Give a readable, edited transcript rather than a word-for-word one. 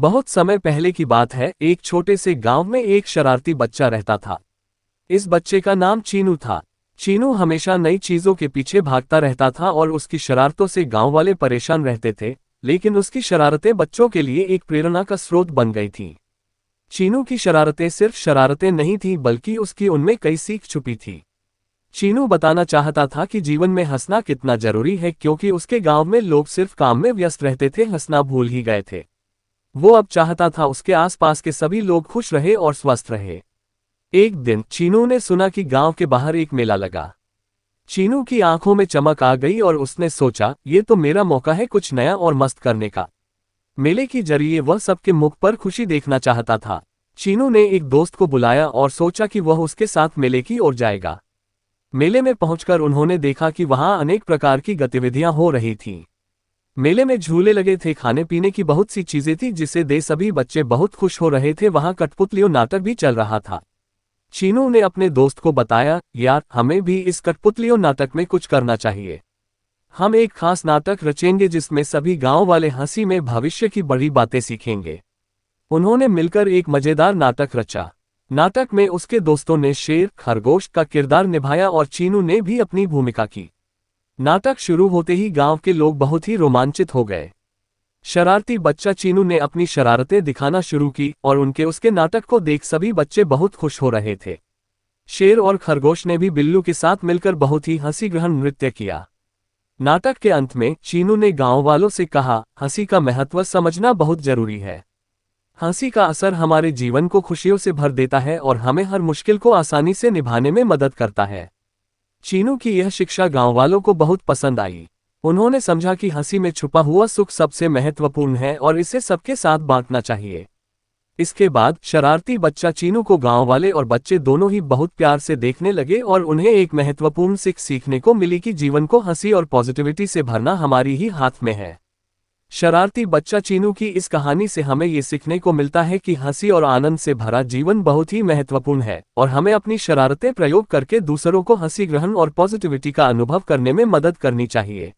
बहुत समय पहले की बात है, एक छोटे से गांव में एक शरारती बच्चा रहता था। इस बच्चे का नाम चीनू था। चीनू हमेशा नई चीजों के पीछे भागता रहता था और उसकी शरारतों से गांव वाले परेशान रहते थे, लेकिन उसकी शरारतें बच्चों के लिए एक प्रेरणा का स्रोत बन गई थीं। चीनू की शरारतें सिर्फ शरारतें नहीं थीं, बल्कि उसकी उनमें कई सीख छुपी थी। चीनू बताना चाहता था कि जीवन में हंसना कितना जरूरी है, क्योंकि उसके गांव में लोग सिर्फ काम में व्यस्त रहते थे, हंसना भूल ही गए थे। वो अब चाहता था उसके आसपास के सभी लोग खुश रहे और स्वस्थ रहे। एक दिन चीनू ने सुना कि गांव के बाहर एक मेला लगा। चीनू की आंखों में चमक आ गई और उसने सोचा, ये तो मेरा मौका है कुछ नया और मस्त करने का। मेले के जरिए वह सबके मुख पर खुशी देखना चाहता था। चीनू ने एक दोस्त को बुलाया और सोचा कि वह उसके साथ मेले की ओर जाएगा। मेले में पहुंचकर उन्होंने देखा कि वहां अनेक प्रकार की गतिविधियां हो रही थीं। मेले में झूले लगे थे, खाने पीने की बहुत सी चीजें थी जिसे देख सभी बच्चे बहुत खुश हो रहे थे। वहां कठपुतलियों नाटक भी चल रहा था। चीनू ने अपने दोस्त को बताया, यार, हमें भी इस कठपुतलियों नाटक में कुछ करना चाहिए। हम एक खास नाटक रचेंगे जिसमें सभी गांव वाले हंसी में भविष्य की बड़ी बातें सीखेंगे। उन्होंने मिलकर एक मजेदार नाटक रचा। नाटक में उसके दोस्तों ने शेर, खरगोश का किरदार निभाया और चीनू ने भी अपनी भूमिका की। नाटक शुरू होते ही गांव के लोग बहुत ही रोमांचित हो गए। शरारती बच्चा चीनू ने अपनी शरारतें दिखाना शुरू की और उसके नाटक को देख सभी बच्चे बहुत खुश हो रहे थे। शेर और खरगोश ने भी बिल्लू के साथ मिलकर बहुत ही हंसी ग्रहण नृत्य किया। नाटक के अंत में चीनू ने गांव वालों से कहा, हंसी का महत्व समझना बहुत जरूरी है। हंसी का असर हमारे जीवन को खुशियों से भर देता है और हमें हर मुश्किल को आसानी से निभाने में मदद करता है। चीनू की यह शिक्षा गांव वालों को बहुत पसंद आई। उन्होंने समझा कि हंसी में छुपा हुआ सुख सबसे महत्वपूर्ण है और इसे सबके साथ बांटना चाहिए। इसके बाद शरारती बच्चा चीनू को गांव वाले और बच्चे दोनों ही बहुत प्यार से देखने लगे और उन्हें एक महत्वपूर्ण सीख सीखने को मिली कि जीवन को हंसी और पॉजिटिविटी से भरना हमारी ही हाथ में है। शरारती बच्चा चीनू की इस कहानी से हमें ये सीखने को मिलता है कि हंसी और आनंद से भरा जीवन बहुत ही महत्वपूर्ण है और हमें अपनी शरारतें प्रयोग करके दूसरों को हंसी ग्रहण और पॉजिटिविटी का अनुभव करने में मदद करनी चाहिए।